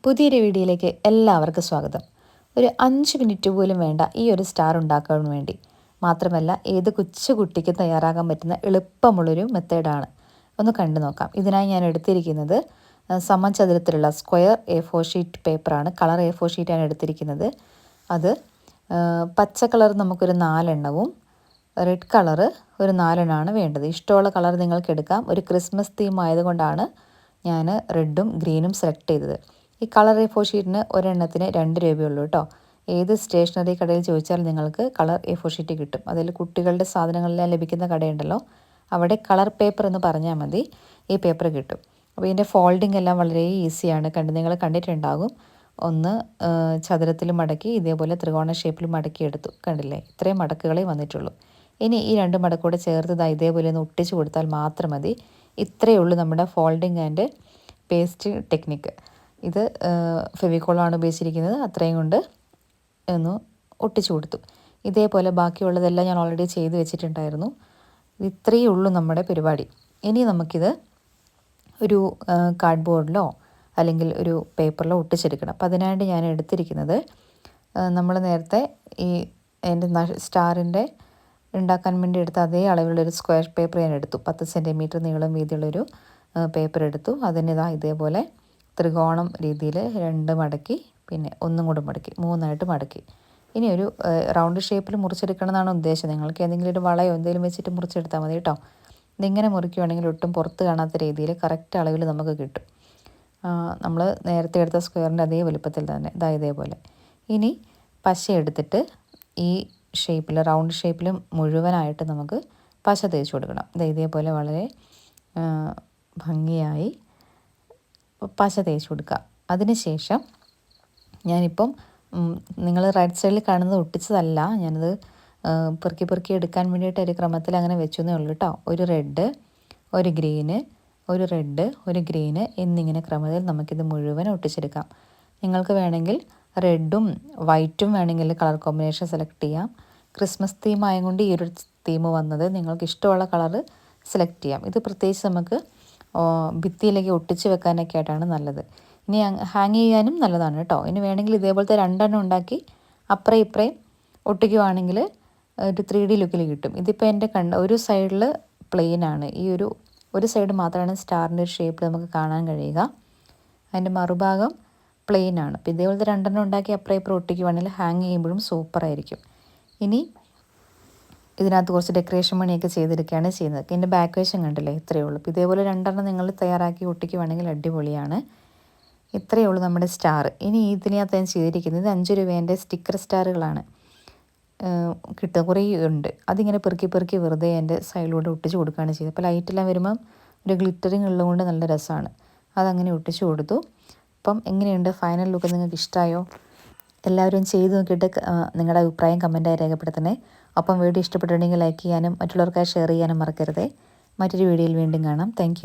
പുതിയൊരു വീഡിയോയിലേക്ക് എല്ലാവർക്കും സ്വാഗതം. ഒരു 5 മിനിറ്റ് പോലും വേണ്ട ഈ ഒരു സ്റ്റാർ ഉണ്ടാക്കാൻ വേണ്ടി. മാത്രമല്ല ഏത് കൊച്ചുകുട്ടിക്കും തയ്യാറാക്കാൻ പറ്റുന്ന എളുപ്പമുള്ളൊരു മെത്തേഡാണ്. ഒന്ന് കണ്ടു നോക്കാം. ഇതിനായി ഞാൻ എടുത്തിരിക്കുന്നത് സമചതുരത്തിലുള്ള സ്ക്വയർ A4 ഷീറ്റ് പേപ്പറാണ്. കളർ A4 ഷീറ്റാണ് എടുത്തിരിക്കുന്നത്. അത് പച്ച കളർ നമുക്കൊരു 4 എണ്ണവും റെഡ് കളറ് ഒരു 4 എണ്ണമാണ് വേണ്ടത്. ഇഷ്ടമുള്ള കളർ നിങ്ങൾക്ക് എടുക്കാം. ഒരു ക്രിസ്മസ് തീം ആയതുകൊണ്ടാണ് ഞാൻ റെഡും ഗ്രീനും സെലക്ട് ചെയ്തത്. ഈ കളർ A4 ഷീറ്റിന് ഒരെണ്ണത്തിന് 2 രൂപയുള്ളൂ കേട്ടോ. ഏത് സ്റ്റേഷനറി കടയിൽ ചോദിച്ചാൽ നിങ്ങൾക്ക് കളർ A4 ഷീറ്റ് കിട്ടും. അതിൽ കുട്ടികളുടെ സാധനങ്ങളെല്ലാം ലഭിക്കുന്ന കടയുണ്ടല്ലോ, അവിടെ കളർ പേപ്പർ എന്ന് പറഞ്ഞാൽ മതി, ഈ പേപ്പർ കിട്ടും. അപ്പോൾ ഇതിൻ്റെ ഫോൾഡിംഗ് എല്ലാം വളരെ ഈസിയാണ്. നിങ്ങൾ കണ്ടിട്ടുണ്ടാകും. ഒന്ന് ചതുരത്തിൽ മടക്കി ഇതേപോലെ ത്രികോണ ഷേപ്പിൽ മടക്കി എടുത്തു. കണ്ടില്ലേ? ഇത്രയും മടക്കുകളേ വന്നിട്ടുള്ളൂ. ഇനി ഈ 2 മടക്കൂടെ ചേർത്ത് ഇതേപോലെ ഒന്ന് ഒട്ടിച്ചു കൊടുത്താൽ മാത്രം മതി. ഇത്രയേ ഉള്ളൂ നമ്മുടെ ഫോൾഡിംഗ് ആൻഡ് പേസ്റ്റ് ടെക്നിക്ക്. ഇത് ഫെവിക്കോളാണ് ഉപയോഗിച്ചിരിക്കുന്നത്. അത്രയും കൊണ്ട് ഒന്ന് ഒട്ടിച്ചു കൊടുത്തു. ഇതേപോലെ ബാക്കിയുള്ളതെല്ലാം ഞാൻ ഓൾറെഡി ചെയ്ത് വെച്ചിട്ടുണ്ടായിരുന്നു. ഇത്രയേ ഉള്ളൂ നമ്മുടെ പരിപാടി. ഇനി നമുക്കിത് ഒരു കാർഡ്ബോർഡിലോ അല്ലെങ്കിൽ ഒരു പേപ്പറിലോ ഒട്ടിച്ചെടുക്കണം. അപ്പോൾ അതിനായിട്ട് ഞാൻ എടുത്തിരിക്കുന്നത് നമ്മൾ നേരത്തെ ഈ എൻ്റെ സ്റ്റാറിൻ്റെ ഉണ്ടാക്കാൻ വേണ്ടി എടുത്ത അതേ അളവിലുള്ളൊരു സ്ക്വയർ പേപ്പർ ഞാൻ എടുത്തു. 10 സെൻറ്റിമീറ്റർ നീളം വീതിയുള്ളൊരു പേപ്പർ എടുത്തു. അതിനിതാ ഇതേപോലെ ത്രികോണം രീതിയിൽ 2 മടക്കി, പിന്നെ ഒന്നും കൂടെ മടക്കി, 3ആയിട്ട് മടക്കി. ഇനി ഒരു റൗണ്ട് ഷേപ്പിൽ മുറിച്ചെടുക്കണം എന്നാണ് ഉദ്ദേശം. നിങ്ങൾക്ക് ഏതെങ്കിലും ഒരു വളയോ എന്തെങ്കിലും വെച്ചിട്ട് മുറിച്ചെടുത്താൽ മതി കേട്ടോ. ഇതിങ്ങനെ മുറിക്കുകയാണെങ്കിൽ ഒട്ടും പുറത്ത് കാണാത്ത രീതിയിൽ കറക്റ്റ് അളവിൽ നമുക്ക് കിട്ടും. നമ്മൾ നേരത്തെ എടുത്ത സ്ക്വയറിൻ്റെ അതേ വലുപ്പത്തിൽ തന്നെ ഇതേപോലെ. ഇനി പശ എടുത്തിട്ട് ഈ ഷേപ്പിൽ, റൗണ്ട് ഷേപ്പിൽ മുഴുവനായിട്ട് നമുക്ക് പശ തേച്ച് കൊടുക്കണം. ഇതേപോലെ വളരെ ഭംഗിയായി പശ തേച്ച് കൊടുക്കുക. അതിനുശേഷം ഞാനിപ്പം നിങ്ങൾ റൈറ്റ് സൈഡിൽ കാണുന്നത് ഒട്ടിച്ചതല്ല, ഞാനത് പെറുക്കി എടുക്കാൻ വേണ്ടിയിട്ട് ഒരു ക്രമത്തിൽ അങ്ങനെ വെച്ചെന്നേ ഉള്ളൂ കേട്ടോ. ഒരു റെഡ്, ഒരു ഗ്രീന്, ഒരു റെഡ്, ഒരു ഗ്രീന് എന്നിങ്ങനെ ക്രമത്തിൽ നമുക്കിത് മുഴുവൻ ഒട്ടിച്ചെടുക്കാം. നിങ്ങൾക്ക് വേണമെങ്കിൽ റെഡും വൈറ്റും വേണമെങ്കിൽ കളർ കോമ്പിനേഷൻ സെലക്ട് ചെയ്യാം. ക്രിസ്മസ് തീം ആയതുകൊണ്ട് ഈ ഒരു തീം വന്നത്. നിങ്ങൾക്ക് ഇഷ്ടമുള്ള കളർ സെലക്ട് ചെയ്യാം. ഇത് പ്രത്യേകിച്ച് നമുക്ക് ഭിത്തിയിലേക്ക് ഒട്ടിച്ച് വെക്കാനൊക്കെ ആയിട്ടാണ് നല്ലത്. ഇനി ഹാങ് ചെയ്യാനും നല്ലതാണ് കേട്ടോ. ഇനി വേണമെങ്കിൽ ഇതേപോലത്തെ 2 എണ്ണം ഉണ്ടാക്കി അപ്പുറം ഇപ്പുറയും ഒട്ടിക്കുവാണെങ്കിൽ ഒരു 3D ലുക്കിൽ കിട്ടും. ഇതിപ്പോൾ എൻ്റെ ഒരു സൈഡിൽ പ്ലെയിനാണ്. ഈ ഒരു സൈഡ് മാത്രമാണ് സ്റ്റാറിൻ്റെ ഒരു ഷേപ്പിൽ നമുക്ക് കാണാൻ കഴിയുക. അതിൻ്റെ മറുഭാഗം പ്ലെയിനാണ്. അപ്പോൾ ഇതേപോലത്തെ 2 എണ്ണം ഉണ്ടാക്കി അപ്പുറം ഇപ്പുറം ഒട്ടിക്കുവാണെങ്കിൽ ഹാങ് ചെയ്യുമ്പോഴും സൂപ്പറായിരിക്കും. ഇനി ഇതിനകത്ത് കുറച്ച് ഡെക്കറേഷൻ പണിയൊക്കെ ചെയ്തെടുക്കുകയാണ് ചെയ്യുന്നത്. ഇതിൻ്റെ ബാക്ക് വശം കണ്ടില്ലേ? ഇത്രയേ ഉള്ളൂ. അപ്പോൾ ഇതേപോലെ 2 എണ്ണം നിങ്ങൾ തയ്യാറാക്കി ഒട്ടിക്കുവാണെങ്കിൽ അടിപൊളിയാണ്. ഇത്രയേ ഉള്ളൂ നമ്മുടെ സ്റ്റാർ. ഇനി ഇതിനകത്ത് ഞാൻ ചെയ്തിരിക്കുന്നത് 5 രൂപേൻ്റെ സ്റ്റിക്കർ സ്റ്റാറുകളാണ് കിട്ടുക. കുറേ ഉണ്ട്. അതിങ്ങനെ പെറുക്കി വെറുതെ എൻ്റെ സൈഡിലൂടെ ഒട്ടിച്ച് കൊടുക്കുകയാണ് ചെയ്തത്. അപ്പോൾ ലൈറ്റെല്ലാം വരുമ്പം ഒരു ഗ്ലിറ്ററിങ് ഉള്ളതുകൊണ്ട് നല്ല രസമാണ്. അതങ്ങനെ ഒട്ടിച്ച് കൊടുത്തു. അപ്പം എങ്ങനെയുണ്ട് ഫൈനൽ ലുക്ക്? നിങ്ങൾക്ക് ഇഷ്ടമായോ? എല്ലാവരും ചെയ്ത് നോക്കിയിട്ട് നിങ്ങളുടെ അഭിപ്രായം കമൻറ്റായി രേഖപ്പെടുത്തണേ. ഒപ്പം വീഡിയോ ഇഷ്ടപ്പെട്ടിട്ടുണ്ടെങ്കിൽ ലൈക്ക് ചെയ്യാനും മറ്റുള്ളവർക്കായി ഷെയർ ചെയ്യാനും മറക്കരുതേ. മറ്റൊരു വീഡിയോയിൽ വീണ്ടും കാണാം. താങ്ക്